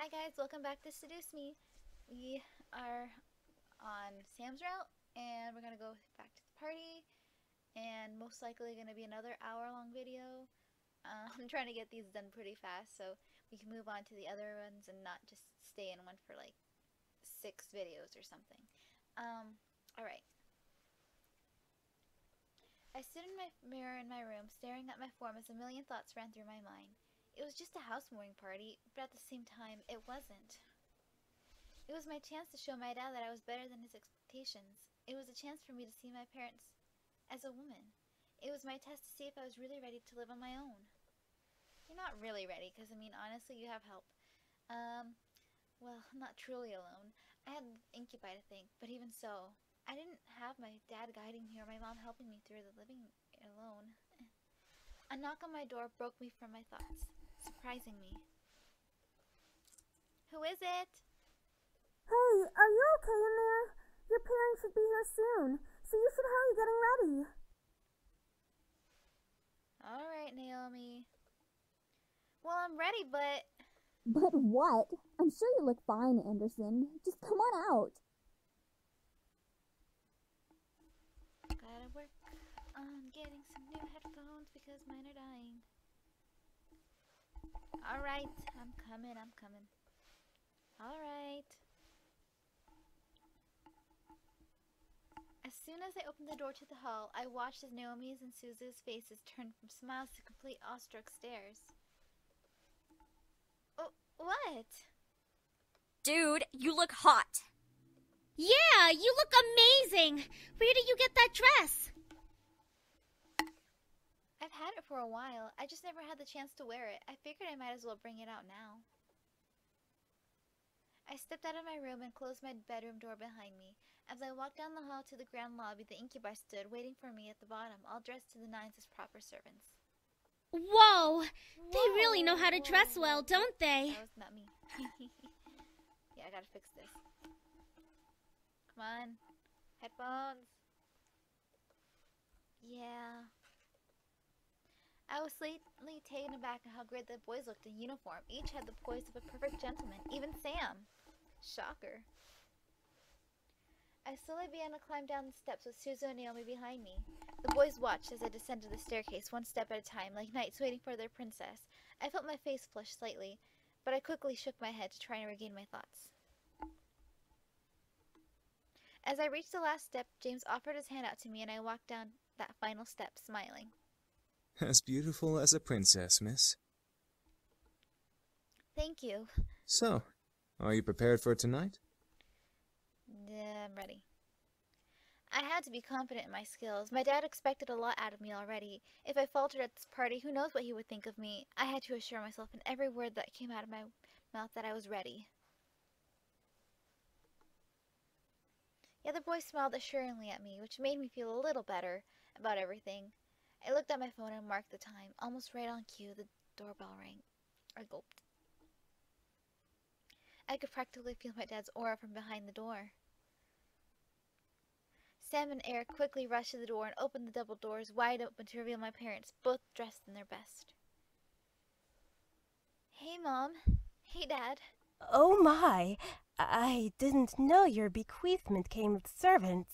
Hi guys, welcome back to Seduce Me. We are on Sam's route and we're gonna go back to the party and most likely gonna be another hour-long video. I'm trying to get these done pretty fast so we can move on to the other ones and not just stay in one for like 6 videos or something. Alright. I stood in my mirror in my room staring at my form as a million thoughts ran through my mind. It was just a housewarming party, but at the same time, it wasn't. It was my chance to show my dad that I was better than his expectations. It was a chance for me to see my parents as a woman. It was my test to see if I was really ready to live on my own. You're not really ready, because, I mean, honestly, you have help. Well, not truly alone. I had incubi to thank, but even so, I didn't have my dad guiding me or my mom helping me through the living alone. A knock on my door broke me from my thoughts, surprising me. Who is it? Hey, are you okay in there? Your parents should be here soon, so you should hurry getting ready. Alright, Naomi. Well, I'm ready, but... But what? I'm sure you look fine, Anderson. Just come on out. Gotta work on getting some new headphones because mine are dying. Alright, I'm coming. Alright. As soon as I opened the door to the hall, I watched as Naomi's and Suzu's faces turned from smiles to complete awestruck stares. Oh, what? Dude, you look hot. Yeah, you look amazing. Where did you get that dress? I've had it for a while. I just never had the chance to wear it. I figured I might as well bring it out now. I stepped out of my room and closed my bedroom door behind me. As I walked down the hall to the grand lobby, the incubi stood, waiting for me at the bottom, all dressed to the nines as proper servants. Whoa! They really know how to dress well, don't they? That was not me. Yeah, I gotta fix this. Come on. Headphones. Yeah. I was slightly taken aback at how great the boys looked in uniform. Each had the poise of a perfect gentleman. Even Sam. Shocker. I slowly began to climb down the steps with Suzu and Naomi behind me. The boys watched as I descended the staircase one step at a time, like knights waiting for their princess. I felt my face flush slightly, but I quickly shook my head to try and regain my thoughts. As I reached the last step, James offered his hand out to me and I walked down that final step, smiling. As beautiful as a princess, miss. Thank you. So, are you prepared for tonight? I'm ready. I had to be confident in my skills. My dad expected a lot out of me already. If I faltered at this party, who knows what he would think of me. I had to assure myself in every word that came out of my mouth that I was ready. The other boys smiled assuringly at me, which made me feel a little better about everything. I looked at my phone and marked the time. Almost right on cue, the doorbell rang. I gulped. I could practically feel my dad's aura from behind the door. Sam and Eric quickly rushed to the door and opened the double doors wide open to reveal my parents, both dressed in their best. Hey, Mom. Hey, Dad. Oh my, I didn't know your bequeathment came with servants.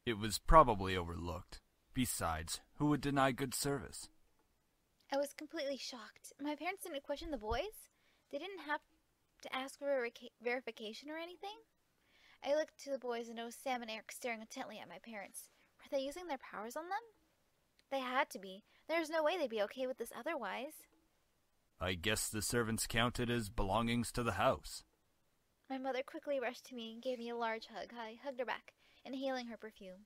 It was probably overlooked. Besides, who would deny good service? I was completely shocked. My parents didn't question the boys. They didn't have to ask for verification or anything. I looked to the boys and noticed Sam and Eric staring intently at my parents. Were they using their powers on them? They had to be. There's no way they'd be okay with this otherwise. I guess the servants counted as belongings to the house. My mother quickly rushed to me and gave me a large hug. I hugged her back, inhaling her perfume.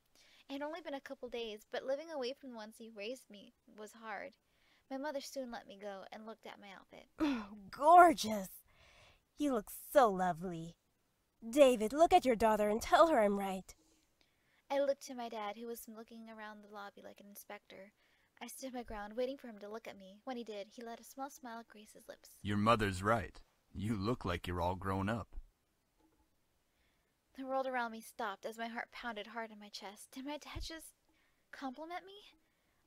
It had only been a couple days, but living away from the ones who raised me was hard. My mother soon let me go and looked at my outfit. Gorgeous! You look so lovely. David, look at your daughter and tell her I'm right. I looked to my dad, who was looking around the lobby like an inspector. I stood my ground, waiting for him to look at me. When he did, he let a small smile grace his lips. Your mother's right. You look like you're all grown up. The world around me stopped as my heart pounded hard in my chest. Did my dad just compliment me?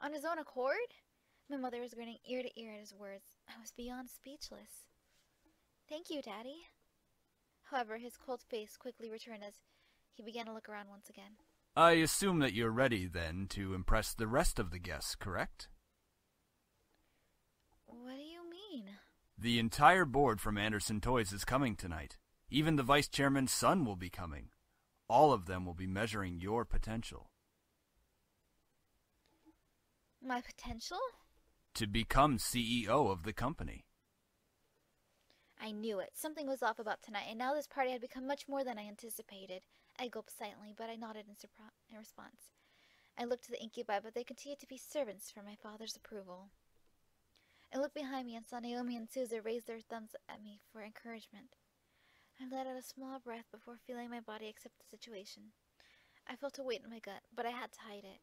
On his own accord? My mother was grinning ear to ear at his words. I was beyond speechless. Thank you, Daddy. However, his cold face quickly returned as he began to look around once again. I assume that you're ready, then, to impress the rest of the guests, correct? What do you mean? The entire board from Anderson Toys is coming tonight. Even the vice chairman's son will be coming. All of them will be measuring your potential. My potential? To become CEO of the company. I knew it. Something was off about tonight, and now this party had become much more than I anticipated. I gulped silently, but I nodded in response. I looked to the incubi, but they continued to be servants for my father's approval. I looked behind me and saw Naomi and Sousa raise their thumbs at me for encouragement. I let out a small breath before feeling my body accept the situation. I felt a weight in my gut, but I had to hide it.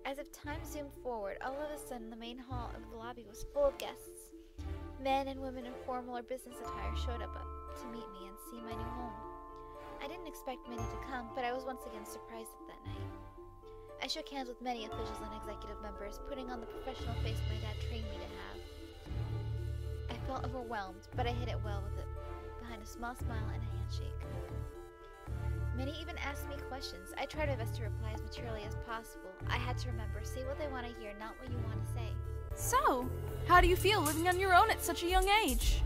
As if time zoomed forward, all of a sudden the main hall of the lobby was full of guests. Men and women in formal or business attire showed up to meet me and see my new home. I didn't expect many to come, but I was once again surprised that night. I shook hands with many officials and executive members, putting on the professional face my dad trained me to have. I felt overwhelmed, but I hid it well with it behind a small smile and a handshake. Many even asked me questions. I tried my best to reply as maturely as possible. I had to remember, say what they want to hear, not what you want to say. So, how do you feel living on your own at such a young age?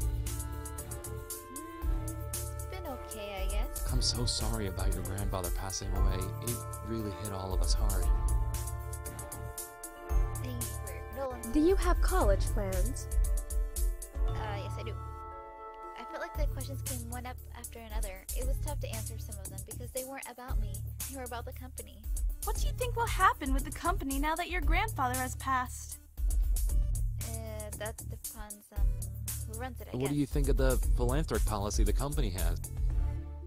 It's been okay, I guess. I'm so sorry about your grandfather passing away. It really hit all of us hard. Thanks for Nolan. Do you have college plans? Yes, I do. I felt like the questions came one up after another. It was tough to answer some of them because they weren't about me. They were about the company. What do you think will happen with the company now that your grandfather has passed? That depends on who runs it, I guess. What do you think of the philanthropic policy the company has?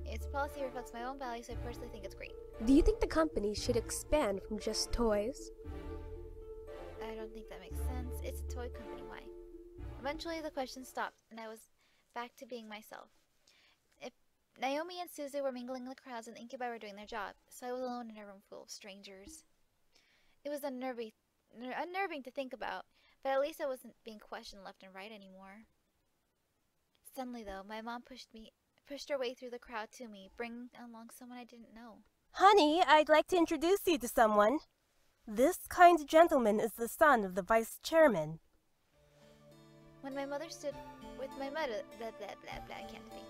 Its policy reflects my own values, so I personally think it's great. Do you think the company should expand from just toys? I don't think that makes sense. It's a toy company, why? Eventually the question stopped, and I was back to being myself. If Naomi and Suzu were mingling in the crowds and the incubi were doing their job, so I was alone in a room full of strangers. It was unnerving to think about, but at least I wasn't being questioned left and right anymore. Suddenly, though, my mom pushed her way through the crowd to me, bringing along someone I didn't know. Honey, I'd like to introduce you to someone. This kind gentleman is the son of the vice chairman. When my mother stood with my mother, I can't speak.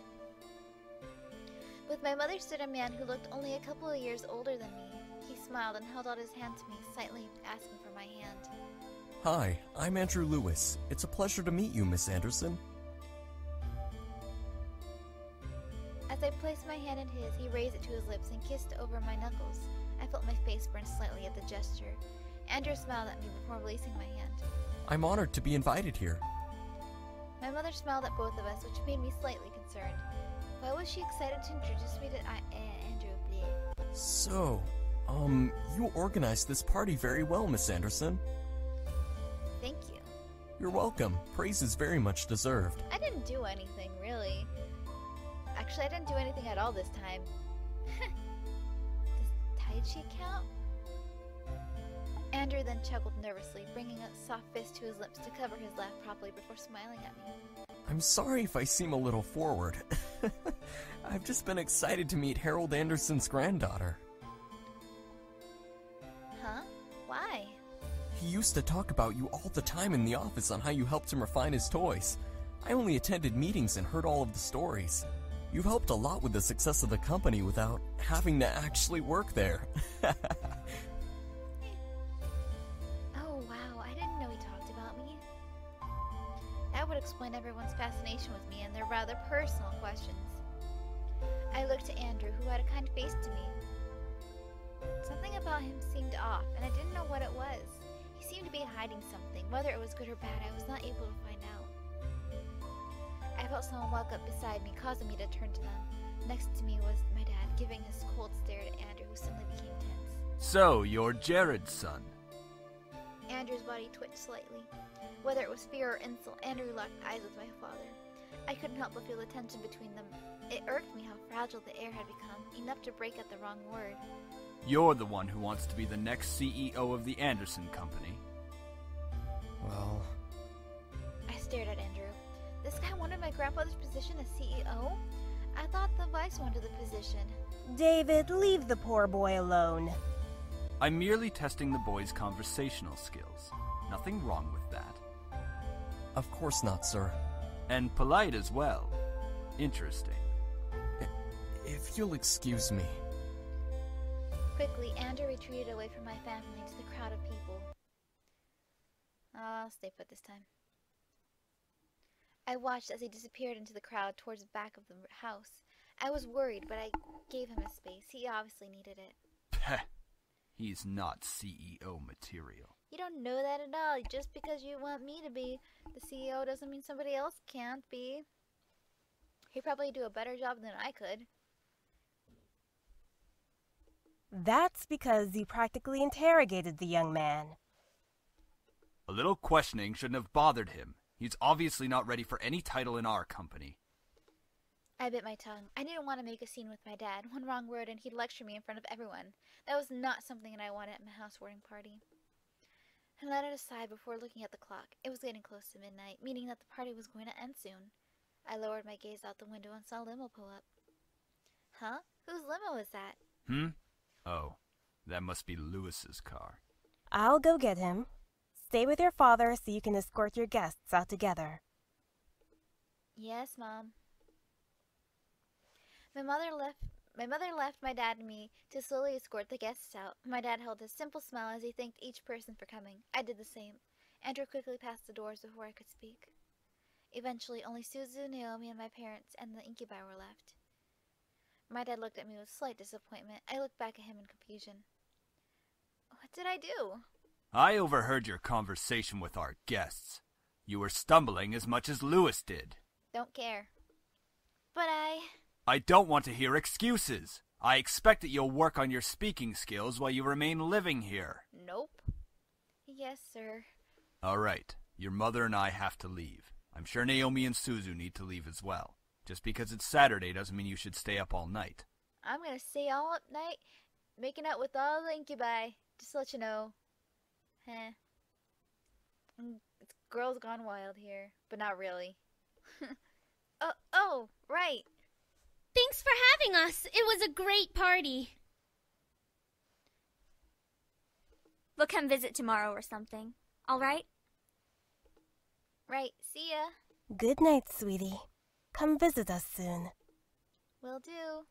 With my mother stood a man who looked only a couple of years older than me. He smiled and held out his hand to me, slightly asking for my hand. Hi, I'm Andrew Lewis. It's a pleasure to meet you, Miss Anderson. As I placed my hand in his, he raised it to his lips and kissed over my knuckles. I felt my face burn slightly at the gesture. Andrew smiled at me before releasing my hand. I'm honored to be invited here. My mother smiled at both of us, which made me slightly concerned. Why was she excited to introduce me to Andrew? Bleh. So, you organized this party very well, Miss Anderson. Thank you. You're welcome. Praise is very much deserved. I didn't do anything, really. Actually, I didn't do anything at all this time. Does Tai Chi count? Andrew then chuckled nervously, bringing a soft fist to his lips to cover his laugh properly before smiling at me. I'm sorry if I seem a little forward. I've just been excited to meet Harold Anderson's granddaughter. Huh? Why? He used to talk about you all the time in the office on how you helped him refine his toys. I only attended meetings and heard all of the stories. You've helped a lot with the success of the company without having to actually work there. Oh, wow, I didn't know he talked about me. That would explain everyone's fascination with me and their rather personal questions. I looked to Andrew, who had a kind face to me. Something about him seemed off, and I didn't know what it was. He seemed to be hiding something. Whether it was good or bad, I was not able to find out. I felt someone walk up beside me, causing me to turn to them. Next to me was my dad, giving his cold stare to Andrew, who suddenly became tense. So, you're Jared's son. Andrew's body twitched slightly. Whether it was fear or insult, Andrew locked eyes with my father. I couldn't help but feel the tension between them. It irked me how fragile the air had become, enough to break at the wrong word. You're the one who wants to be the next CEO of the Anderson Company. Well... I stared at Andrew. grandfather's position as CEO? I thought the vice wanted the position. David, leave the poor boy alone. I'm merely testing the boy's conversational skills. Nothing wrong with that. Of course not, sir. And polite as well. Interesting. If you'll excuse me. Quickly, Andrew retreated away from my family to the crowd of people. I'll stay put this time. I watched as he disappeared into the crowd towards the back of the house. I was worried, but I gave him his space. He obviously needed it. Peh. He's not CEO material. You don't know that at all. Just because you want me to be the CEO doesn't mean somebody else can't be. He'd probably do a better job than I could. That's because you practically interrogated the young man. A little questioning shouldn't have bothered him. He's obviously not ready for any title in our company. I bit my tongue. I didn't want to make a scene with my dad. One wrong word and he'd lecture me in front of everyone. That was not something that I wanted at my housewarming party. I let it aside before looking at the clock. It was getting close to midnight, meaning that the party was going to end soon. I lowered my gaze out the window and saw a limo pull up. Huh? Whose limo is that? Oh, that must be Lewis's car. I'll go get him. Stay with your father so you can escort your guests out together. Yes, Mom. My mother left my dad and me to slowly escort the guests out. My dad held a simple smile as he thanked each person for coming. I did the same. Andrew quickly passed the doors before I could speak. Eventually, only Suzu, Naomi, and my parents and the incubi were left. My dad looked at me with slight disappointment. I looked back at him in confusion. What did I do? I overheard your conversation with our guests. You were stumbling as much as Lewis did. Don't care. But I don't want to hear excuses. I expect that you'll work on your speaking skills while you remain living here. Nope. Yes, sir. All right. Your mother and I have to leave. I'm sure Naomi and Suzu need to leave as well. Just because it's Saturday doesn't mean you should stay up all night. I'm gonna stay all up night making out with all the incubi. Just to let you know. It's girls gone wild here. But not really. Oh, right. Thanks for having us. It was a great party. We'll come visit tomorrow or something. All right? Right. See ya. Good night, sweetie. Come visit us soon. Will do.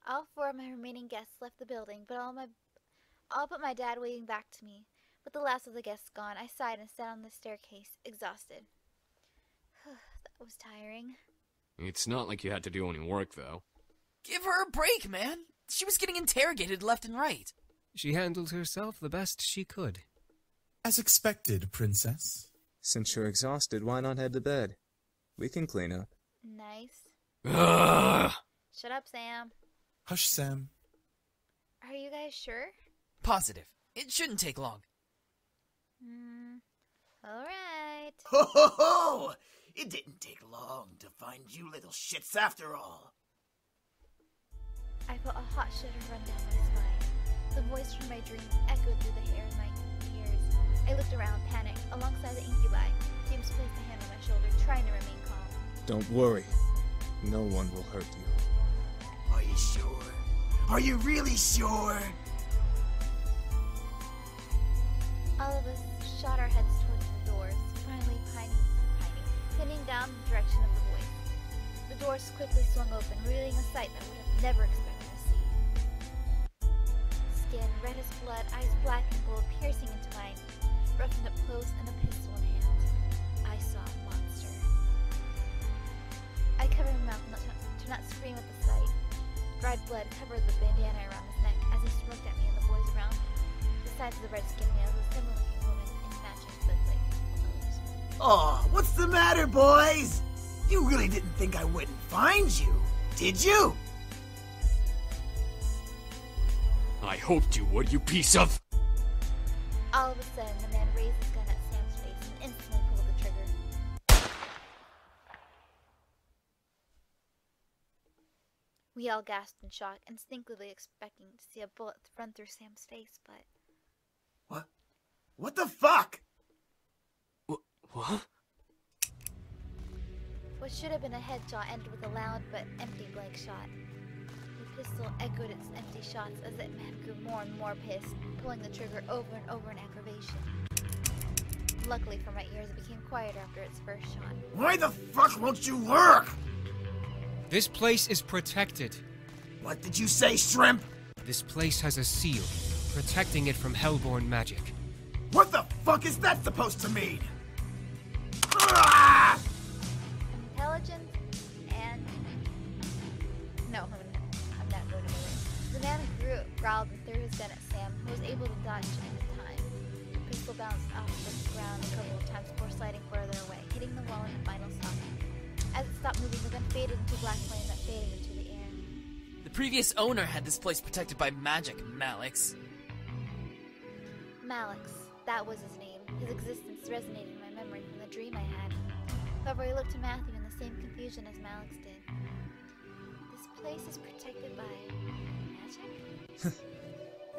All four of my remaining guests left the building, but all but my dad waiting back to me. With the last of the guests gone, I sighed and sat on the staircase, exhausted. That was tiring. It's not like you had to do any work, though. Give her a break, man. She was getting interrogated left and right. She handled herself the best she could. As expected, Princess. Since you're exhausted, why not head to bed? We can clean up. Nice. Ugh. Shut up, Sam. Hush, Sam. Are you guys sure? Positive. It shouldn't take long. Alright. Ho ho ho! It didn't take long to find you little shits after all. I felt a hot shudder run down my spine. The voice from my dream echoed through the hair in my ears. I looked around, panicked. Alongside the incubi, James placed a hand on my shoulder, trying to remain calm. Don't worry. No one will hurt you. Are you sure? Are you really sure? All of us shot our heads towards the doors, finally pinning down the direction of the voice. The doors quickly swung open, revealing a sight that I would have never expected to see. Skin red as blood, eyes black and gold piercing into mine, roughened up close and a pistol in hand. I saw a monster. I covered my mouth to not scream at the sight. Dried blood covered the bandana around his neck as he looked at me and the boys around him. Besides the red-skinned male, was a similar-looking woman in matching hood-like clothes. Oh, what's the matter, boys? You really didn't think I wouldn't find you, did you? I hoped you would, you piece of... All of a sudden, the man raised his gun at Sam's face and instantly pulled the trigger. We all gasped in shock, instinctively expecting to see a bullet run through Sam's face, but... What the fuck? What? What should have been a headshot ended with a loud but empty blank shot. The pistol echoed its empty shots as the man grew more and more pissed, pulling the trigger over and over in aggravation. Luckily for my ears, it became quieter after its first shot. Why the fuck won't you work? This place is protected. What did you say, Shrimp? This place has a seal, protecting it from Hellborn magic. What the fuck is that supposed to mean? Ah! Intelligent and... No, I'm not going to do it. The man growled and threw his gun at Sam, who was able to dodge in time. The pistol bounced off the ground a couple of times before sliding further away, hitting the wall in a final stop. As it stopped moving, the gun faded into black flame that faded into the air. The previous owner had this place protected by magic, Malex. Malex, that was his name. His existence resonated in my memory from the dream I had. However, I looked to Matthew in the same confusion as Malex did. This place is protected by magic?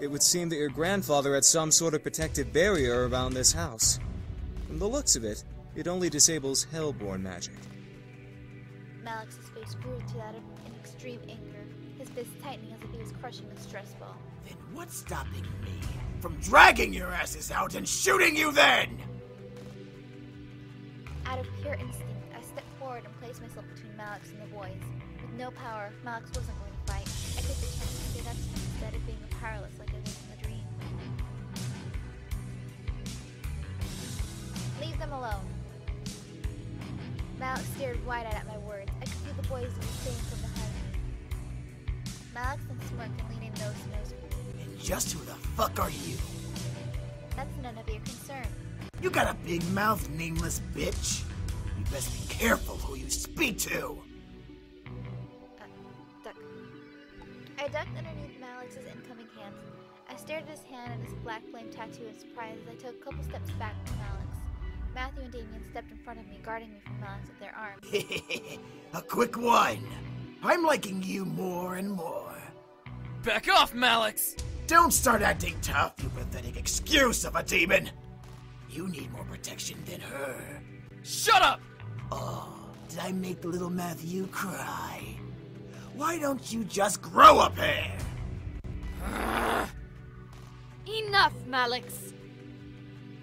It would seem that your grandfather had some sort of protective barrier around this house. From the looks of it, it only disables Hellborn magic. Malex's face grew to that in extreme anger, his fist tightening as if he was crushing a stress ball. Then what's stopping me from dragging your asses out and shooting you then? Out of pure instinct, I stepped forward and placed myself between Malex and the boys. With no power, Malex wasn't going to fight. I took the chance to say that to him instead of being powerless like I was in the dream. Leave them alone. Malex stared wide-eyed at my words. I could feel the boys saying from behind me. Malex then smirked and leaned in nose to nose with me. And just who the fuck are you? That's none of your concern. You got a big mouth, nameless bitch. You best be careful who you speak to. Duck. I ducked underneath Malex's incoming hand. I stared at his hand and his black flame tattoo in surprise as I took a couple steps back from Malex. Matthew and Damien stepped in front of me, guarding me from Malex with their arms. A quick one. I'm liking you more and more. Back off, Malex! Don't start acting tough, you pathetic excuse of a demon. You need more protection than her. Shut up! Oh, did I make little Matthew cry? Why don't you just grow a pair? Enough, Malex!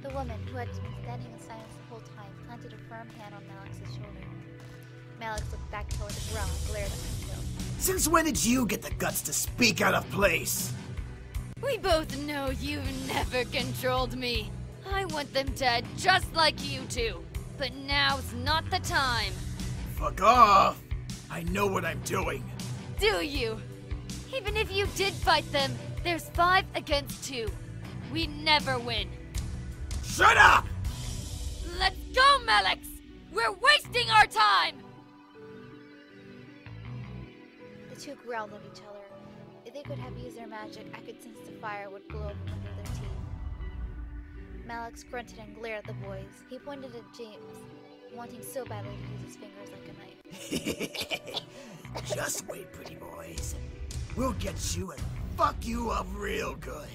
The woman, who had been standing in silence the whole time, planted a firm hand on Malex's shoulder. Malex looked back toward the ground and glared at me still. Since when did you get the guts to speak out of place? We both know you've never controlled me. I want them dead just like you two. But now's not the time. Fuck off! I know what I'm doing. Do you? Even if you did fight them, there's 5 against 2. We never win. Shut up! Let's go, Malex! We're wasting our time! The two growled at each other. If they could have used their magic, I could sense the fire would glow from under their teeth. Malex grunted and glared at the boys. He pointed at James, wanting so badly to use his fingers like a knife. Just wait, pretty boys. We'll get you and fuck you up real good.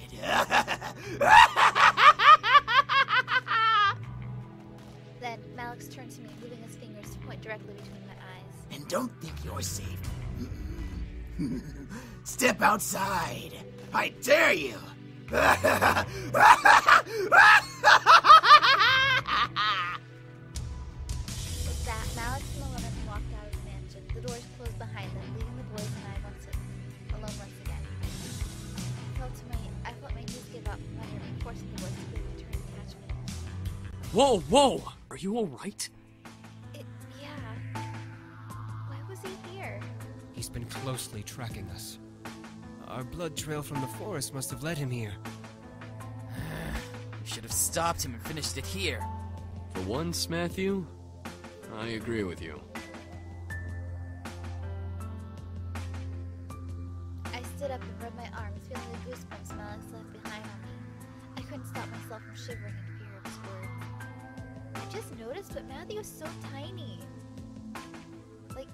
Then Malex turned to me, moving his fingers to point directly between my eyes. And don't think you're safe. Step outside. I dare you. With that, Malex and the woman walked out of the mansion. The doors closed behind them, leaving the boys and I alone once again. I felt my knees give up from under me, forcing the boys to quickly turn and catch me. Whoa, whoa! Are you alright? Yeah. Why was he here? He's been closely tracking us. Our blood trail from the forest must have led him here. We should have stopped him and finished it here. For once, Matthew, I agree with you. I stood up and rubbed my arms, feeling the goosebumps Malex left behind on me. I couldn't stop myself from shivering in fear of his words. I just noticed, but Matthew is so tiny. Like,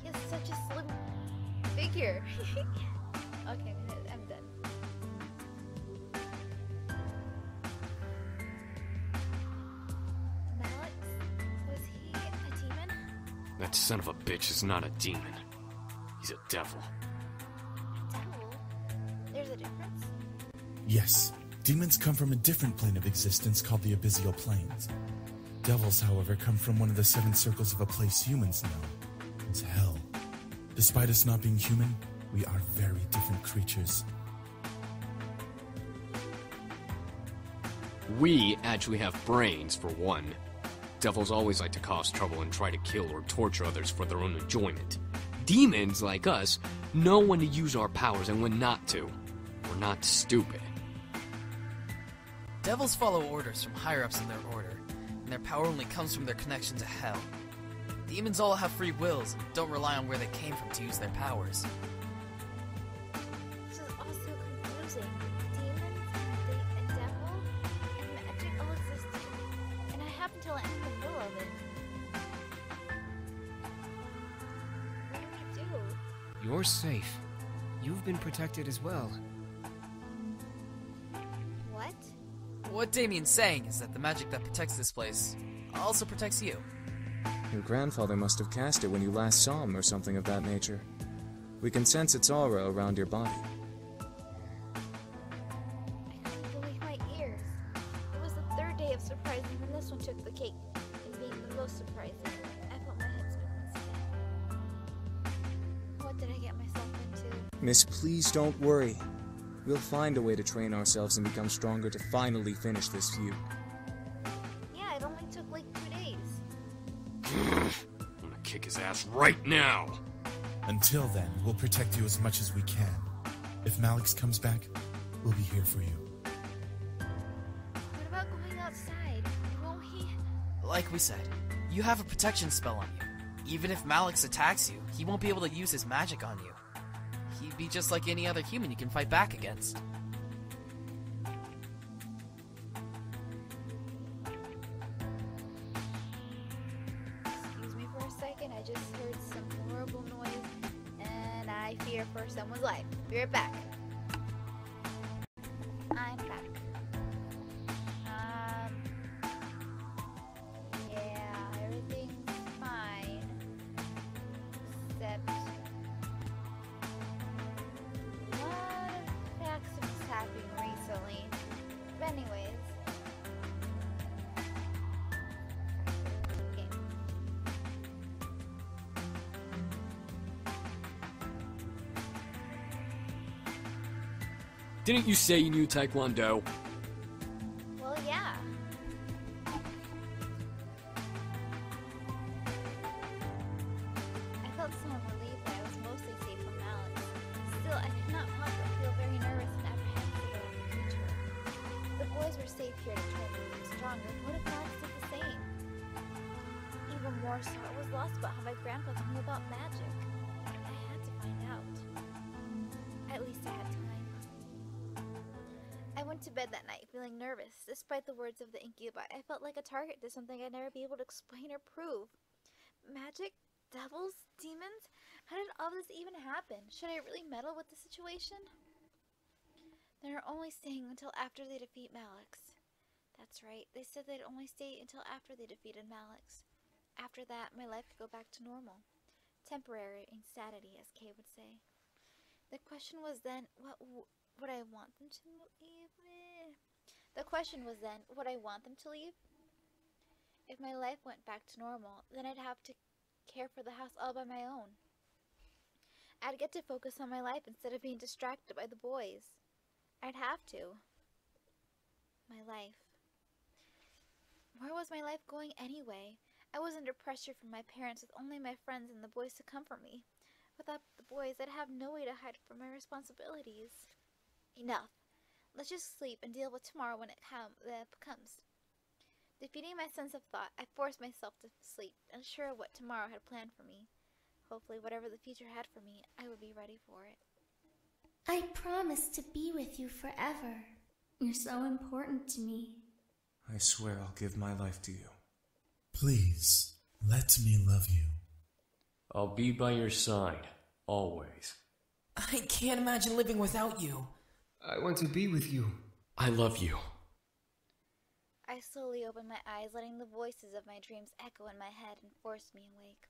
he has such a slim figure. Okay, I'm done. Malex? Was he a That son of a bitch is not a demon. He's a devil. Devil? There's a difference? Yes, demons come from a different plane of existence called the abyssal planes. Devils, however, come from one of the 7 circles of a place humans know. It's hell. Despite us not being human, we are very different creatures. We actually have brains, for one. Devils always like to cause trouble and try to kill or torture others for their own enjoyment. Demons, like us, know when to use our powers and when not to. We're not stupid. Devils follow orders from higher-ups in their order, and their power only comes from their connection to hell. Demons all have free wills and don't rely on where they came from to use their powers. This is all so confusing. Demons, and devil, and magic all existed, and I happened to land in the middle of it. What do we do? You're safe. You've been protected as well. What? What Damien's saying is that the magic that protects this place also protects you. Your grandfather must have cast it when you last saw him or something of that nature. We can sense its aura around your body. I couldn't believe my ears. It was the 3rd day of surprising when this one took the cake, and being the most surprising. I felt my head spin once again. What did I get myself into? Miss, please don't worry. We'll find a way to train ourselves and become stronger to finally finish this feud. Yeah, it only took like 2 days. I'm gonna kick his ass right now! Until then, we'll protect you as much as we can. If Malex comes back, we'll be here for you. What about going outside? Won't he? Like we said, you have a protection spell on you. Even if Malex attacks you, he won't be able to use his magic on you. He'd be just like any other human you can fight back against. Excuse me for a second, I just heard some horrible noise, and I fear for someone's life. Be right back. I'm back. Yeah, everything's fine. Except a lot of accidents happening recently. But anyways. Okay. Didn't you say you knew Taekwondo? Well, yeah. I felt somewhat relieved that I was mostly safe from Malex. Still, I could not help but feel very nervous and apprehensive about the future. The boys were safe here to try to make them stronger. What if Malex did the same? Even more so, I was lost about how my grandfather knew about magic. I had to find out. At least I had time. I went to bed that night feeling nervous. Despite the words of the incubi, I felt like a target to something I'd never be able to explain or prove. Magic? Devils? Demons? How did all this even happen? Should I really meddle with the situation? They're only staying until after they defeat Malex. That's right, they said they'd only stay until after they defeated Malex. After that, my life could go back to normal. Temporary insanity, as Kay would say. The question was then, would I want them to leave? The question was then, would I want them to leave? If my life went back to normal, then I'd have to care for the house all by my own. I'd get to focus on my life instead of being distracted by the boys. I'd have to. My life. Where was my life going anyway? I was under pressure from my parents with only my friends and the boys to comfort me. Without the boys, I'd have no way to hide from my responsibilities. Enough. Let's just sleep and deal with tomorrow when it comes. Defeating my sense of thought, I forced myself to sleep, unsure of what tomorrow had planned for me. Hopefully, whatever the future had for me, I would be ready for it. I promise to be with you forever. You're so important to me. I swear I'll give my life to you. Please, let me love you. I'll be by your side, always. I can't imagine living without you. I want to be with you. I love you. I slowly opened my eyes, letting the voices of my dreams echo in my head and force me awake.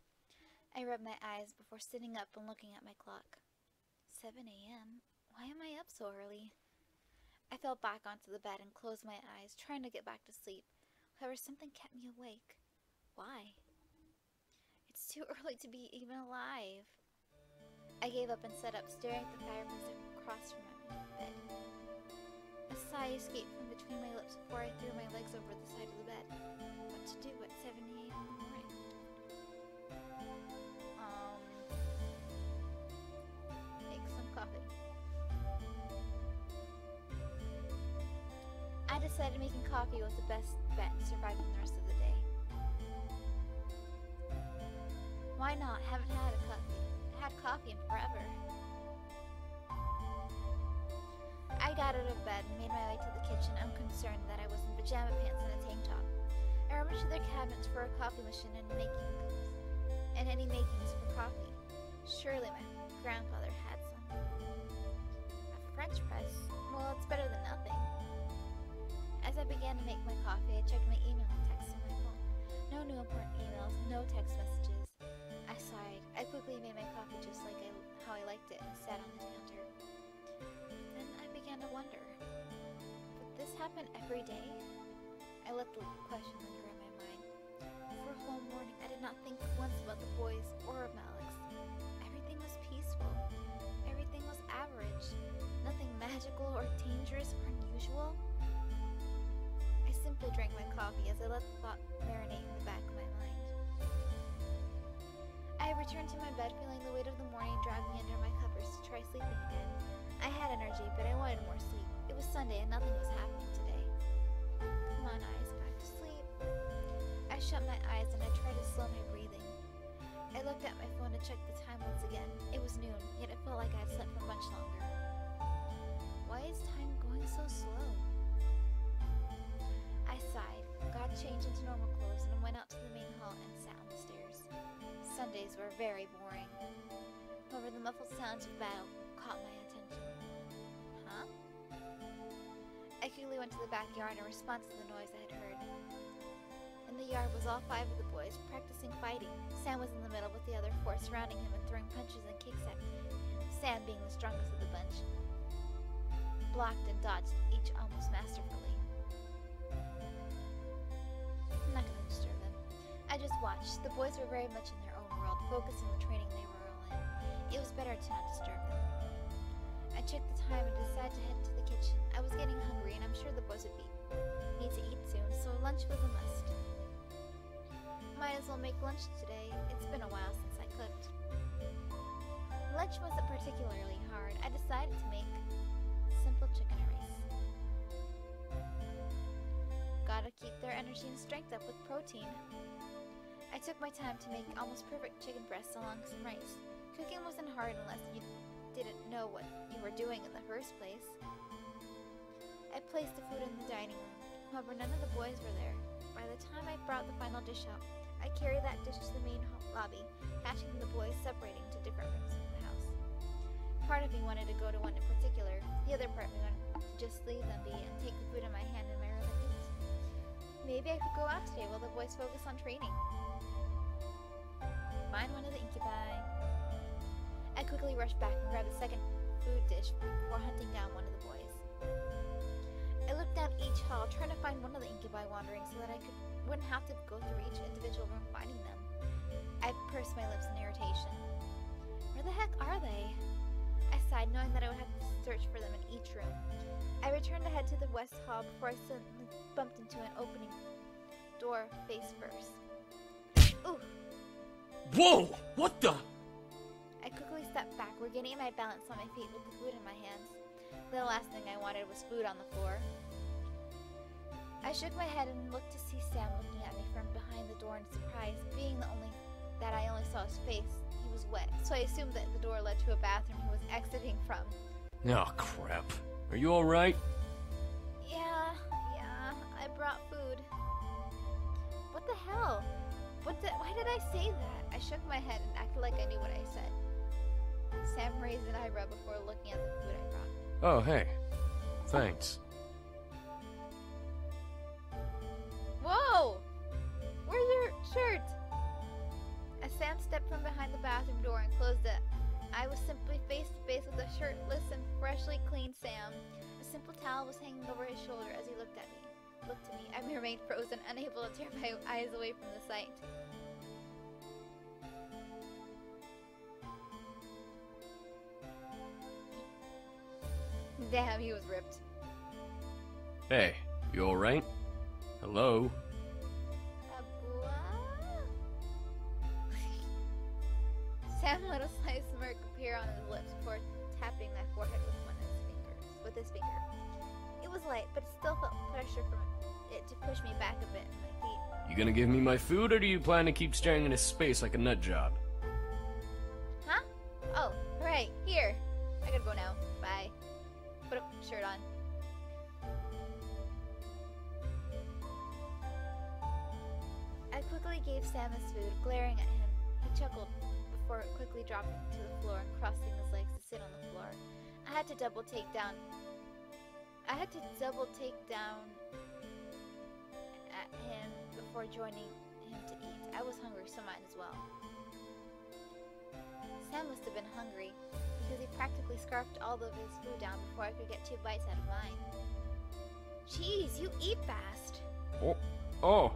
I rubbed my eyes before sitting up and looking at my clock. 7 a.m.? Why am I up so early? I fell back onto the bed and closed my eyes, trying to get back to sleep. However, something kept me awake. Why? It's too early to be even alive. I gave up and sat up, staring at the fireplace across from my bed. A sigh escaped from between my lips before I threw my legs over the side of the bed. What to do at 7 a.m. in the morning? Make some coffee. I decided making coffee was the best bet to surviving the rest of the day. Why not? Haven't had coffee in forever. I got out of bed and made my way to the kitchen, unconcerned that I was in pajama pants and a tank top. I rummaged through their cabinets for a coffee machine and any makings for coffee. Surely my grandfather had some. A French press? Well, it's better than nothing. As I began to make my coffee, I checked my email and texts on my phone. No new important emails, no text messages. I sighed. I quickly made my coffee just like how I liked it and sat on the counter. Then I began to wonder, would this happen every day? I let the question linger in my mind. For a whole morning, I did not think once about the boys or of Malex. Everything was peaceful. Everything was average. Nothing magical or dangerous or unusual. I simply drank my coffee as I let the thought marinate in the back of my mind. I returned to my bed feeling the weight of the morning drag me under my covers to try sleeping again. I had energy, but I wanted more sleep. It was Sunday and nothing was happening today. Come on, eyes, back to sleep. I shut my eyes and I tried to slow my breathing. I looked at my phone to check the time once again. It was noon, yet it felt like I had slept for much longer. Why is time going so slow? I sighed, got changed into normal clothes, and went out to the main hall and sat on the stairs. Sundays were very boring. However, the muffled sounds of battle caught my attention. Huh? I quickly went to the backyard in response to the noise I had heard. In the yard was all 5 of the boys practicing fighting. Sam was in the middle with the other 4 surrounding him and throwing punches and kicks at him. Sam, being the strongest of the bunch, blocked and dodged each almost masterfully. I'm not going to disturb them. I just watched. The boys were very much in their own world, focused on the training they were all in. It was better to not disturb them. I checked the time and decided to head to the kitchen. I was getting hungry, and I'm sure the boys would need to eat soon, so lunch was a must. Might as well make lunch today. It's been a while since I cooked. Lunch wasn't particularly hard. I decided to make simple chicken and rice. Gotta keep their energy and strength up with protein. I took my time to make almost perfect chicken breasts along some rice. Cooking wasn't hard unless you didn't know what you were doing in the first place. I placed the food in the dining room. However, none of the boys were there. By the time I brought the final dish out, I carried that dish to the main lobby, catching the boys separating to different rooms of the house. Part of me wanted to go to one in particular. The other part of me wanted to just leave them be and take the food in my hand in my room and eat. Maybe I could go out today while the boys focus on training. Find one of the incubi. I quickly rushed back and grabbed the second food dish before hunting down one of the boys. I looked down each hall, trying to find one of the incubi wandering so that I wouldn't have to go through each individual room finding them. I pursed my lips in irritation. Where the heck are they? I sighed, knowing that I would have to search for them in each room. I returned to head to the west hall before I suddenly bumped into an opening door face first. Ooh! Whoa! What the? I quickly stepped back, regaining my balance on my feet with the food in my hands. The last thing I wanted was food on the floor. I shook my head and looked to see Sam looking at me from behind the door in surprise. Being I only saw his face, he was wet, so I assumed that the door led to a bathroom he was exiting from. Oh, crap. Are you alright? Yeah, I brought food. What the hell? Why did I say that? I shook my head and acted like I knew what I said. Sam raised an eyebrow before looking at the food I brought. Oh, hey. Thanks. Whoa! Where's your shirt? As Sam stepped from behind I was simply face to face with a shirtless and freshly cleaned Sam. A simple towel was hanging over his shoulder as he looked at me. I remained frozen, unable to tear my eyes away from the sight. Damn, he was ripped. Hey, you alright? Hello? Sam let a slight smirk appear on his lips before tapping my forehead with his finger. It was light, but it still felt pressure from it to push me back a bit in my feet. You gonna give me my food, or do you plan to keep staring into space like a nut job? Huh? Oh, right, here. I gotta go now. Bye. Put a shirt on. I quickly gave Sam his food, glaring at him. He chuckled before quickly dropping to the floor and crossing his legs to sit on the floor. I had to double take down at him before joining him to eat. I was hungry, so might as well. Sam must have been hungry, because he practically scarfed all of his food down before I could get 2 bites out of mine. Jeez, you eat fast. Oh,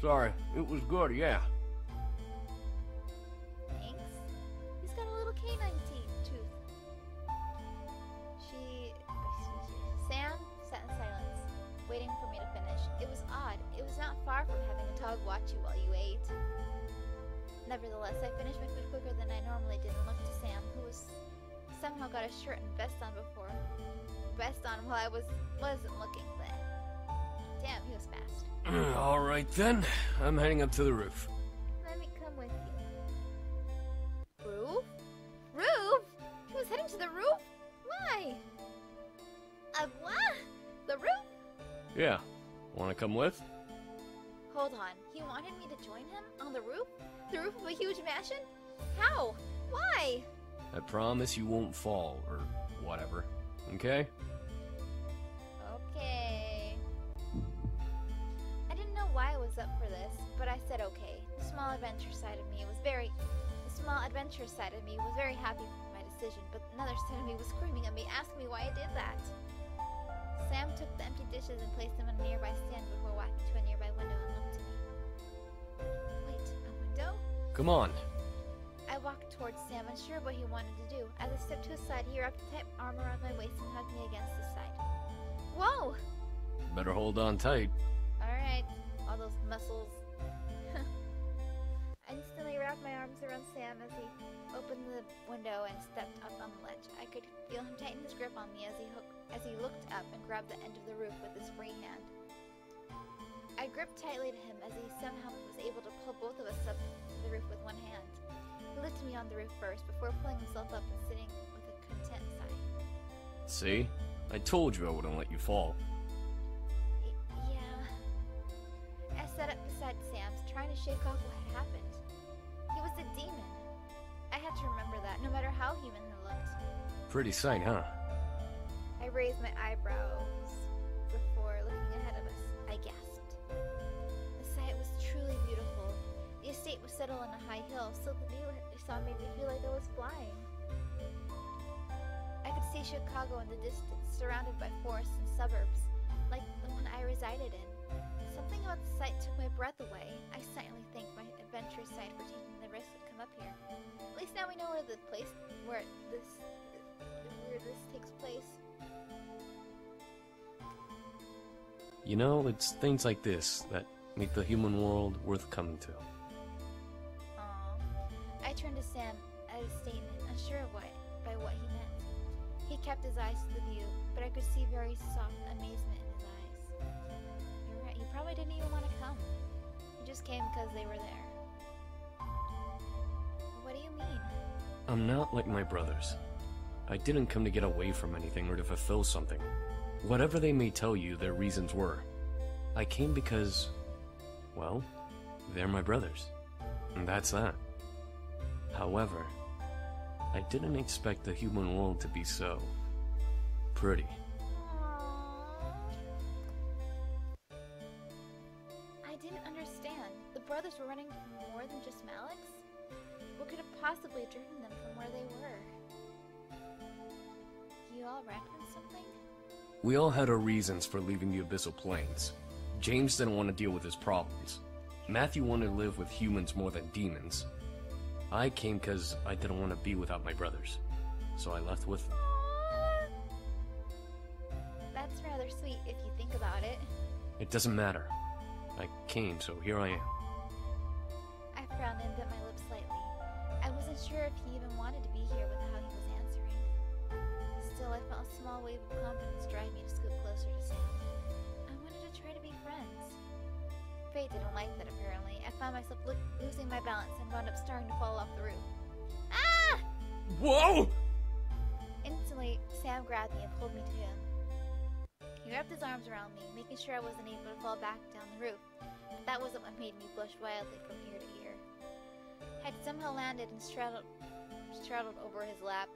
sorry. It was good, yeah. Thanks. He's got a little canine tooth. Sam sat in silence, waiting for me to finish. It was odd. It was not far from having a dog watch you while you ate. Nevertheless, I finished my food quicker than I normally did and looked to Sam, who somehow got a shirt and vest on while I wasn't looking. But damn, he was fast. Alright then, I'm heading up to the roof. Let me come with you. Roof? Roof? He was heading to the roof? Why? What? The roof? Yeah. Wanna come with? Hold on. He wanted me to join him? On the roof? The roof of a huge mansion? How? Why? I promise you won't fall, or whatever. Okay? Okay. I didn't know why I was up for this, but I said okay. The small adventure side of me was very happy with my decision, but another side of me was screaming at me, asking me why I did that. Sam took the empty dishes and placed them on a nearby stand before walking to a nearby window and looked to me. Wait, a window? Come on. I walked towards Sam, unsure what he wanted to do. As I stepped to his side, he wrapped a tight arm around my waist and hugged me against his side. Whoa! Better hold on tight. Alright, all those muscles. I instantly wrapped my arms around Sam as he opened the window and stepped up on the ledge. I could feel him tighten his grip on me as he looked up and grabbed the end of the roof with his free hand. I gripped tightly to him as he somehow was able to pull both of us up to the roof with one hand. He lifted me on the roof first before pulling himself up and sitting with a content sigh. See? I told you I wouldn't let you fall. Yeah. I sat up beside Sam's, trying to shake off what had happened. He was a demon. I had to remember that, no matter how human he looked. Pretty sight, huh? I raised my eyebrows before looking ahead of us. I gasped. The sight was truly beautiful. The estate was settled on a high hill, so the view I saw made me feel like I was flying. I could see Chicago in the distance, surrounded by forests and suburbs, like the one I resided in. Something about the sight took my breath away. I silently thanked my adventurous side for taking the risk to come up here. At least now we know where this takes place. You know, it's things like this that make the human world worth coming to. Aww. I turned to Sam at his statement, unsure of by what he meant. He kept his eyes to the view, but I could see very soft amazement in his eyes. You're right, he probably didn't even want to come. He just came because they were there. What do you mean? I'm not like my brothers. I didn't come to get away from anything or to fulfill something. Whatever they may tell you their reasons were, I came because, well, they're my brothers. And that's that. However, I didn't expect the human world to be so pretty. I didn't understand. The brothers were running from more than just Malex? What could have possibly driven them from where they were? You all ran from something? We all had our reasons for leaving the Abyssal Plains. James didn't want to deal with his problems. Matthew wanted to live with humans more than demons. I came because I didn't want to be without my brothers. So I left with them. That's rather sweet if you think about it. It doesn't matter. I came, so here I am. I frowned and bit my lips slightly. I wasn't sure if he even wanted to be here with how he was answering. Still, I felt a small wave of confidence drive me to scoot closer to Sam. I wanted to try to be friends. Fate didn't like that, apparently. I found myself losing my balance and wound up starting to fall off the roof. Ah! Whoa! Instantly, Sam grabbed me and pulled me to him. He wrapped his arms around me, making sure I wasn't able to fall back down the roof. But that wasn't what made me blush wildly from ear to ear. I'd somehow landed and straddled over his lap.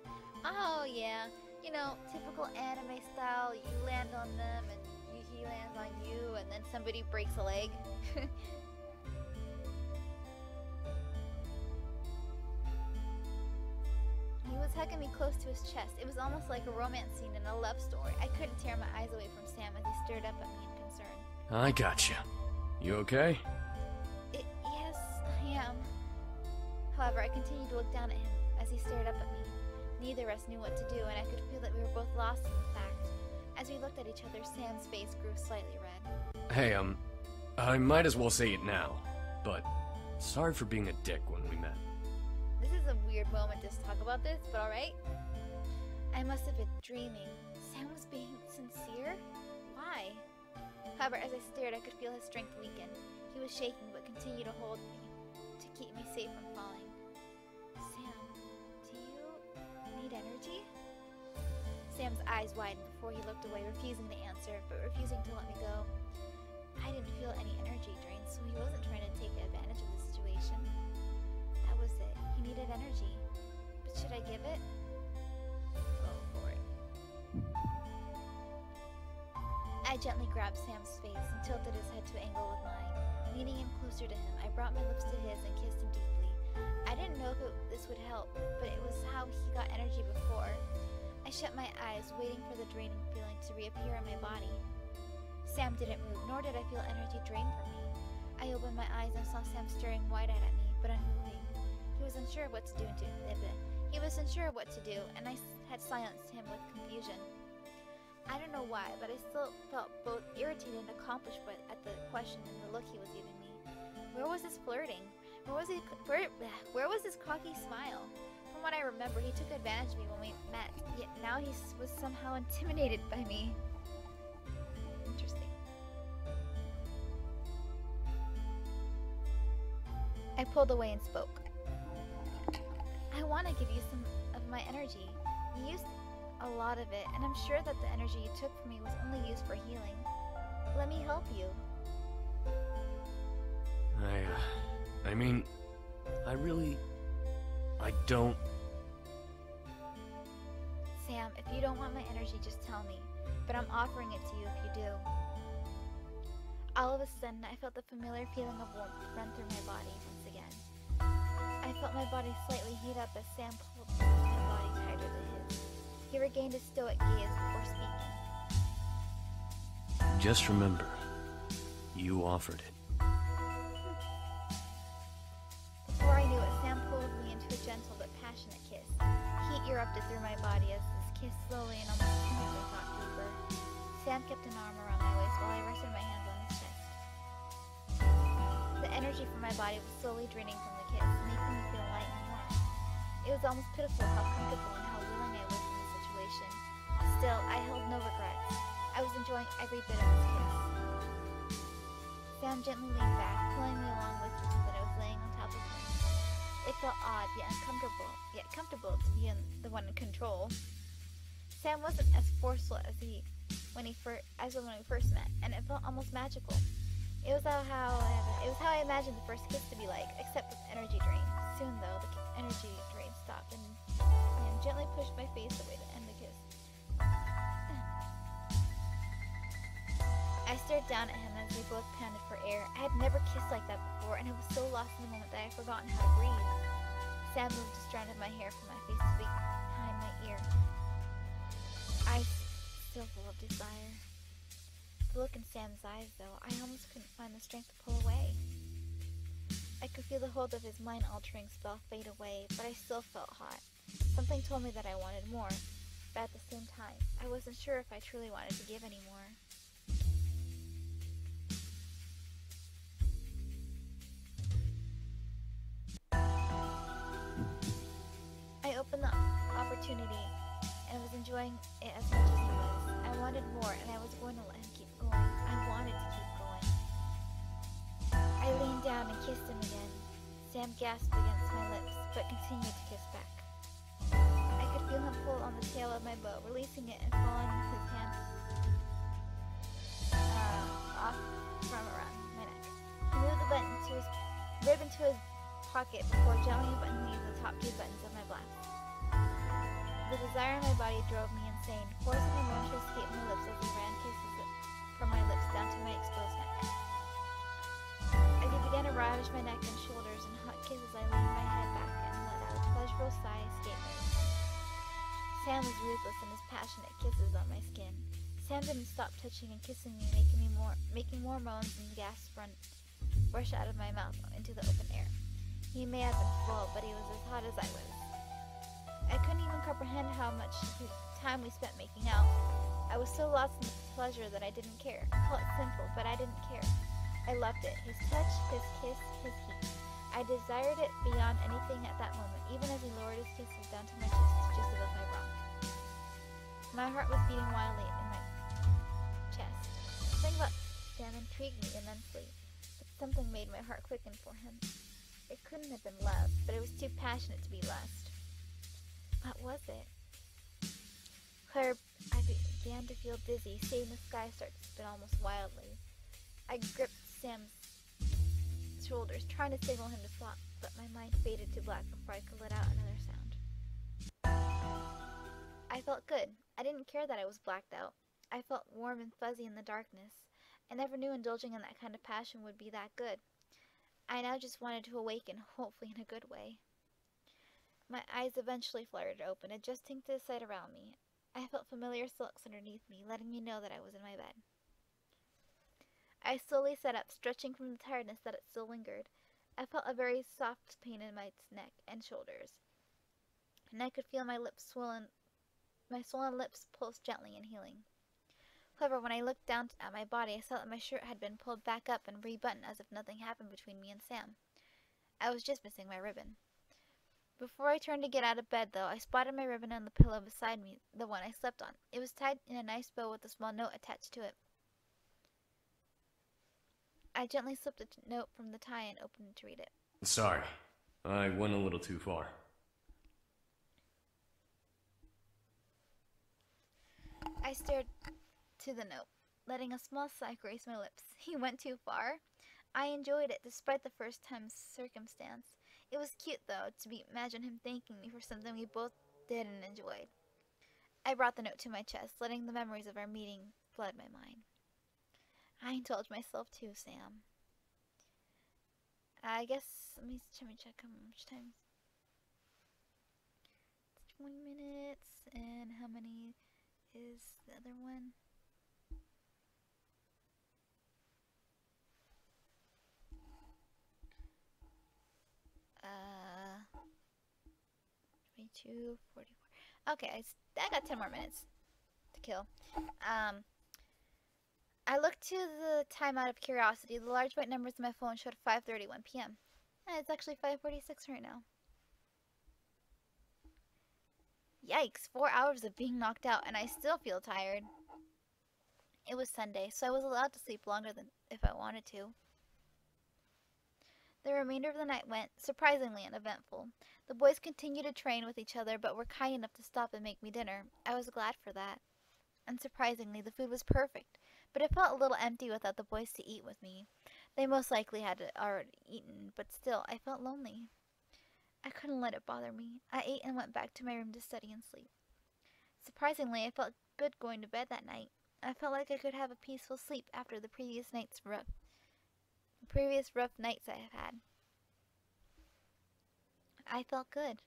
Oh yeah, you know, typical anime style. You land on them and he lands on you, and then somebody breaks a leg. He was hugging me close to his chest. It was almost like a romance scene in a love story. I couldn't tear my eyes away from Sam as he stared up at me in concern. I gotcha. You okay? Yes, I am. However, I continued to look down at him as he stared up at me. Neither of us knew what to do, and I could feel that we were both lost in the fact. As we looked at each other, Sam's face grew slightly red. Hey, I might as well say it now, but sorry for being a dick when we met. This is a weird moment to talk about this, but alright. I must have been dreaming. Sam was being sincere? Why? However, as I stared, I could feel his strength weaken. He was shaking, but continued to hold me, to keep me safe from falling. Sam, do you need energy? Sam's eyes widened before he looked away, refusing to answer, but refusing to let me go. I didn't feel any energy drain, so he wasn't trying to take advantage of the situation. That was it. He needed energy. But should I give it? Go for it. I gently grabbed Sam's face and tilted his head to angle with mine. Leaning in closer to him, I brought my lips to his and kissed him deeply. I didn't know if this would help, but it was how he got energy before. I shut my eyes, waiting for the draining feeling to reappear in my body. Sam didn't move, nor did I feel energy drain from me. I opened my eyes and saw Sam staring wide-eyed at me, but unmoving. He was unsure what to do, and I had silenced him with confusion. I don't know why, but I still felt both irritated and accomplished at the question and the look he was giving me. Where was his flirting? Where was his cocky smile? From what I remember, he took advantage of me when we met, yet now he was somehow intimidated by me. Interesting. I pulled away and spoke. I want to give you some of my energy. You used a lot of it, and I'm sure that the energy you took from me was only used for healing. Let me help you. I mean, I don't... Sam, if you don't want my energy, just tell me. But I'm offering it to you if you do. All of a sudden, I felt the familiar feeling of warmth run through my body once again. I felt my body slightly heat up as Sam pulled my body tighter to his. He regained his stoic gaze before speaking. Just remember, you offered it. Before I knew it, Sam pulled me into a gentle but passionate kiss. Heat erupted through my body as this kiss slowly and almost chemically got deeper. Sam kept an arm around my waist while I rested my hands on his chest. The energy from my body was slowly draining from the kiss, making me feel light and warm. It was almost pitiful how comfortable and how willing I was in the situation. Still, I held no regrets. I was enjoying every bit of his kiss. Sam gently leaned back, pulling me along with him so that I was laying on top of him. It felt odd, yet comfortable to be the one in control. Sam wasn't as forceful as when we first met, and it felt almost magical. It was how I imagined the first kiss to be like, except with energy drain. Soon, though, the energy drain stopped, and Sam gently pushed my face away to end the kiss. I stared down at him as we both panted for air. I had never kissed like that before, and I was so lost in the moment that I had forgotten how to breathe. Sam moved a strand of my hair from my face behind my ear. Eyes still full of desire. The look in Sam's eyes, though, I almost couldn't find the strength to pull away. I could feel the hold of his mind-altering spell fade away, but I still felt hot. Something told me that I wanted more, but at the same time, I wasn't sure if I truly wanted to give any more. I opened the opportunity and was enjoying it as much as he was. I wanted more, and I was going to let him keep going. I wanted to keep going. I leaned down and kissed him again. Sam gasped against my lips, but continued to kiss back. I could feel him pull on the tail of my bow, releasing it and falling his hand off from around my neck. He moved the ribbon to his pocket before gently unbuttoning the top 2 buttons of my blouse. The desire in my body drove me insane, forcing a moan to escape my lips as he ran kisses from my lips down to my exposed neck. As he began to ravage my neck and shoulders in hot kisses, I leaned my head back and let out a pleasurable sigh escape me. Sam was ruthless in his passionate kisses on my skin. Sam didn't stop touching and kissing me, making more moans and gasps rush out of my mouth into the open air. He may have been full, but he was as hot as I was. I couldn't even comprehend how much time we spent making out. I was so lost in the pleasure that I didn't care. Call it simple, but I didn't care. I loved it. His touch, his kiss, his heat. I desired it beyond anything at that moment, even as he lowered his kisses down to my chest, just above my bra. My heart was beating wildly in my chest. Something about Sam intrigued me immensely, but something made my heart quicken for him. It couldn't have been love, but it was too passionate to be lust. What was it? I began to feel dizzy, seeing the sky start to spin almost wildly. I gripped Sam's shoulders, trying to signal him to stop, but my mind faded to black before I could let out another sound. I felt good. I didn't care that I was blacked out. I felt warm and fuzzy in the darkness. I never knew indulging in that kind of passion would be that good. I now just wanted to awaken, hopefully in a good way. My eyes eventually fluttered open, adjusting to the sight around me. I felt familiar silks underneath me, letting me know that I was in my bed. I slowly sat up, stretching from the tiredness that it still lingered. I felt a very soft pain in my neck and shoulders, and I could feel my swollen lips pulse gently and healing. However, when I looked down at my body, I saw that my shirt had been pulled back up and rebuttoned as if nothing happened between me and Sam. I was just missing my ribbon. Before I turned to get out of bed, though, I spotted my ribbon on the pillow beside me, the one I slept on. It was tied in a nice bow with a small note attached to it. I gently slipped the note from the tie and opened it to read it. Sorry, I went a little too far. I stared to the note, letting a small sigh grace my lips. He went too far? I enjoyed it, despite the first time's circumstance. It was cute, though, to imagine him thanking me for something we both did and enjoyed. I brought the note to my chest, letting the memories of our meeting flood my mind. I indulged myself too, Sam. I guess, let me check how much time. It's 20 minutes, and how many is the other one? Uh, 22, 44. Okay, I got 10 more minutes to kill. I looked to the time out of curiosity. The large white numbers on my phone showed 5:31 p.m. It's actually 5:46 right now. Yikes, 4 hours of being knocked out, and I still feel tired. It was Sunday, so I was allowed to sleep longer than if I wanted to. The remainder of the night went surprisingly uneventful. The boys continued to train with each other, but were kind enough to stop and make me dinner. I was glad for that. Unsurprisingly, the food was perfect, but it felt a little empty without the boys to eat with me. They most likely had already eaten, but still, I felt lonely. I couldn't let it bother me. I ate and went back to my room to study and sleep. Surprisingly, I felt good going to bed that night. I felt like I could have a peaceful sleep after the previous rough nights I have had. I felt good.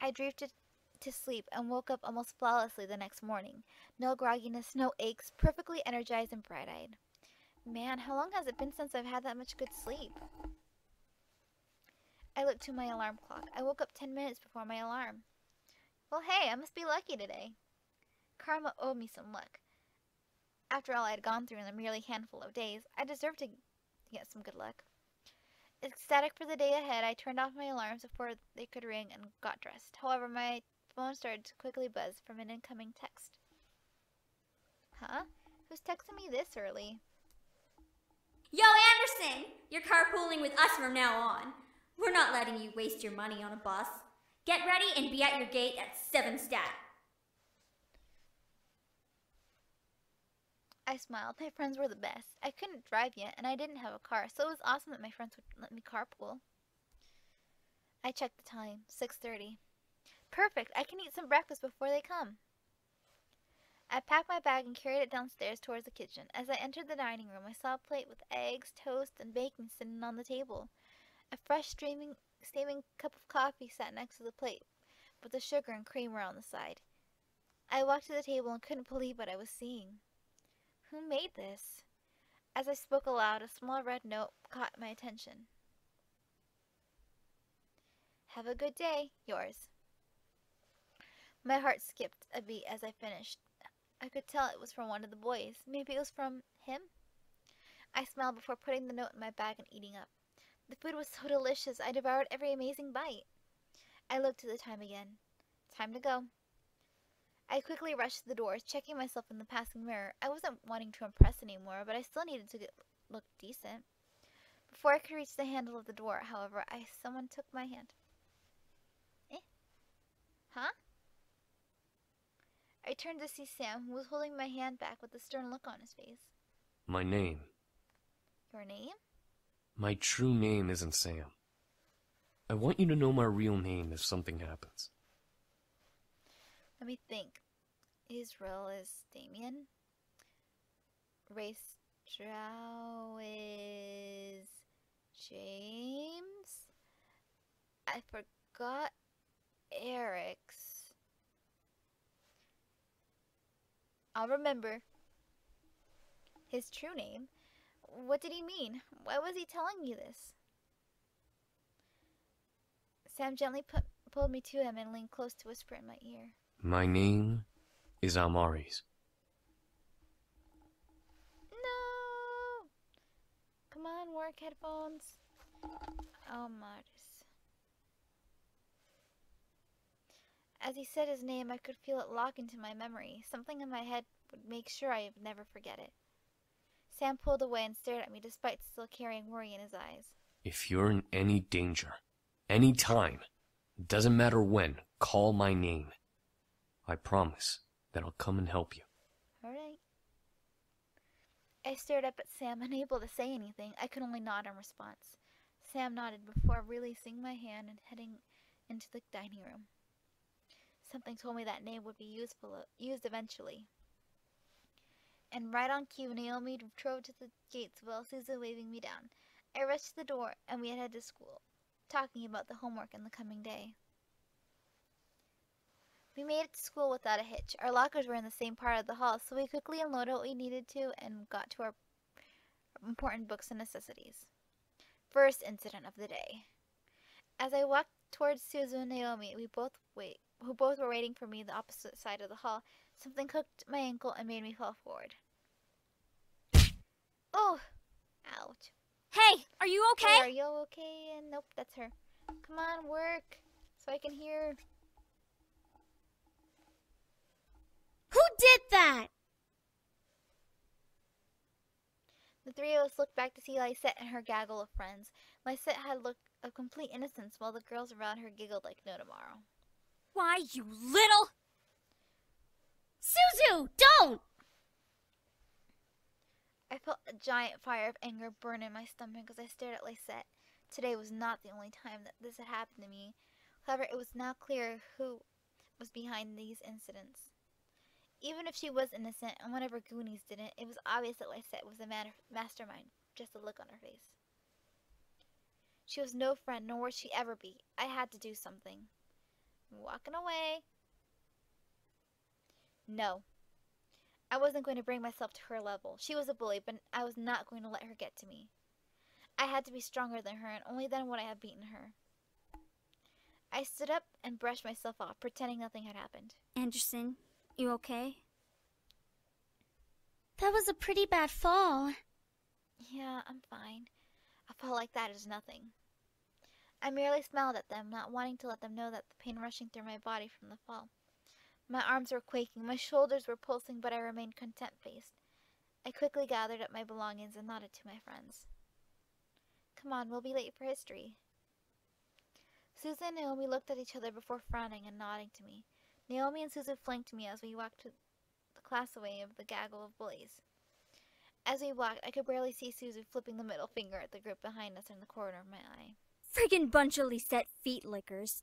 I drifted to sleep and woke up almost flawlessly the next morning. No grogginess, no aches, perfectly energized and bright-eyed. Man, how long has it been since I've had that much good sleep? I looked to my alarm clock. I woke up 10 minutes before my alarm. Well, hey, I must be lucky today. Karma owed me some luck. After all I had gone through in a merely handful of days, I deserved to get some good luck. Ecstatic for the day ahead, I turned off my alarms before they could ring and got dressed. However, my phone started to quickly buzz from an incoming text. Huh? Who's texting me this early? Yo, Anderson! You're carpooling with us from now on. We're not letting you waste your money on a bus. Get ready and be at your gate at 7 stat. I smiled. My friends were the best. I couldn't drive yet, and I didn't have a car, so it was awesome that my friends would let me carpool. I checked the time. 6:30. Perfect! I can eat some breakfast before they come. I packed my bag and carried it downstairs towards the kitchen. As I entered the dining room, I saw a plate with eggs, toast, and bacon sitting on the table. A fresh, steaming cup of coffee sat next to the plate, with the sugar and creamer on the side. I walked to the table and couldn't believe what I was seeing. Who made this? As I spoke aloud, a small red note caught my attention. Have a good day. Yours. My heart skipped a beat as I finished. I could tell it was from one of the boys. Maybe it was from him? I smiled before putting the note in my bag and eating up. The food was so delicious, I devoured every amazing bite. I looked at the time again. Time to go. I quickly rushed to the doors, checking myself in the passing mirror. I wasn't wanting to impress anymore, but I still needed to look decent. Before I could reach the handle of the door, however, someone took my hand. Huh? I turned to see Sam, who was holding my hand back with a stern look on his face. My name. Your name? My true name isn't Sam. I want you to know my real name if something happens. Let me think. Israel is Damien. Racetrow is James. I forgot Eric's. I'll remember. His true name? What did he mean? Why was he telling me this? Sam gently pulled me to him and leaned close to whisper in my ear. My name is Amaris. No! Come on, work headphones. Amaris. As he said his name, I could feel it lock into my memory. Something in my head would make sure I would never forget it. Sam pulled away and stared at me despite still carrying worry in his eyes. If you're in any danger, any time, doesn't matter when, call my name. I promise that I'll come and help you. All right. I stared up at Sam, unable to say anything. I could only nod in response. Sam nodded before releasing my hand and heading into the dining room. Something told me that name would be used eventually. And right on cue, Naomi drove to the gates while Susan waving me down. I rushed to the door, and we headed to school, talking about the homework and the coming day. We made it to school without a hitch. Our lockers were in the same part of the hall, so we quickly unloaded what we needed to and got to our important books and necessities. First incident of the day. As I walked towards Susan and Naomi, who both were waiting for me on the opposite side of the hall, something hooked my ankle and made me fall forward. Oh! Ouch. Hey, are you okay? Hey, are you okay? And nope, that's her. Come on, work, so I can hear. Who did that? The three of us looked back to see Lysette and her gaggle of friends. Lysette had a look of complete innocence, while the girls around her giggled like no tomorrow. Why, you little... Suzu, don't! I felt a giant fire of anger burn in my stomach as I stared at Lysette. Today was not the only time that this had happened to me. However, it was now clear who was behind these incidents. Even if she was innocent and one of her goonies didn't, it was obvious that Lysette was the mastermind, just the look on her face. She was no friend, nor would she ever be. I had to do something. I'm walking away. No. I wasn't going to bring myself to her level. She was a bully, but I was not going to let her get to me. I had to be stronger than her, and only then would I have beaten her. I stood up and brushed myself off, pretending nothing had happened. Anderson, you okay? That was a pretty bad fall. Yeah, I'm fine. A fall like that is nothing. I merely smiled at them, not wanting to let them know that the pain rushing through my body from the fall. My arms were quaking, my shoulders were pulsing, but I remained content-faced. I quickly gathered up my belongings and nodded to my friends. Come on, we'll be late for history. Susan and Naomi looked at each other before frowning and nodding to me. Naomi and Susan flanked me as we walked to the class away of the gaggle of bullies. As we walked, I could barely see Susan flipping the middle finger at the group behind us in the corner of my eye. Friggin' bunch of Lisette feet lickers.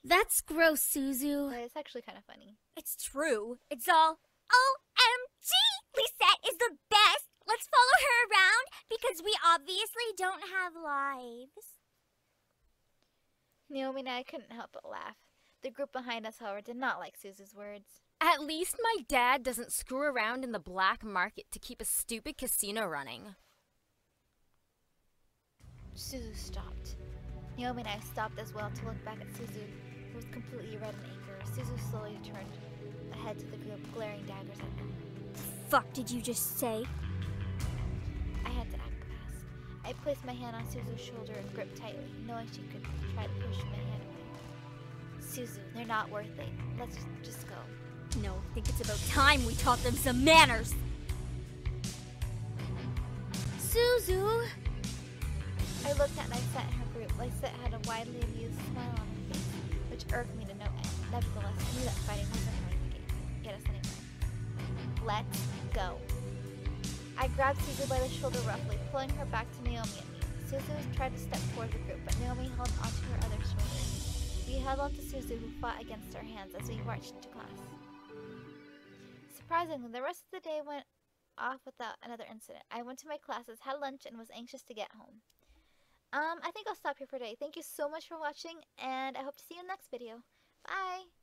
That's gross, Suzu. But it's actually kind of funny. It's true. It's all OMG! Lisette is the best! Let's follow her around because we obviously don't have lives. Naomi and I couldn't help but laugh. The group behind us, however, did not like Suzu's words. At least my dad doesn't screw around in the black market to keep a stupid casino running. Suzu stopped. Naomi and I stopped as well to look back at Suzu, who was completely red in anger. Suzu slowly turned ahead to the group, glaring daggers at them. Fuck did you just say? I had to act fast. I placed my hand on Suzu's shoulder and gripped tightly, knowing she could try to push my hand away. Suzu, they're not worth it. Let's just go. No, I think it's about time we taught them some manners. Suzu! I looked at Lysette and her group. Lysette had a widely amused smile on her face, which irked me to no end. Nevertheless, I knew that fighting wasn't going to get us anywhere. Let's go. I grabbed Suzu by the shoulder roughly, pulling her back to Naomi and me. Suzu tried to step toward the group, but Naomi held onto her other shoulder. We held on to Suzu, who fought against our hands as we marched to class. Surprisingly, the rest of the day went off without another incident. I went to my classes, had lunch, and was anxious to get home. I think I'll stop here for today. Thank you so much for watching, and I hope to see you in the next video. Bye!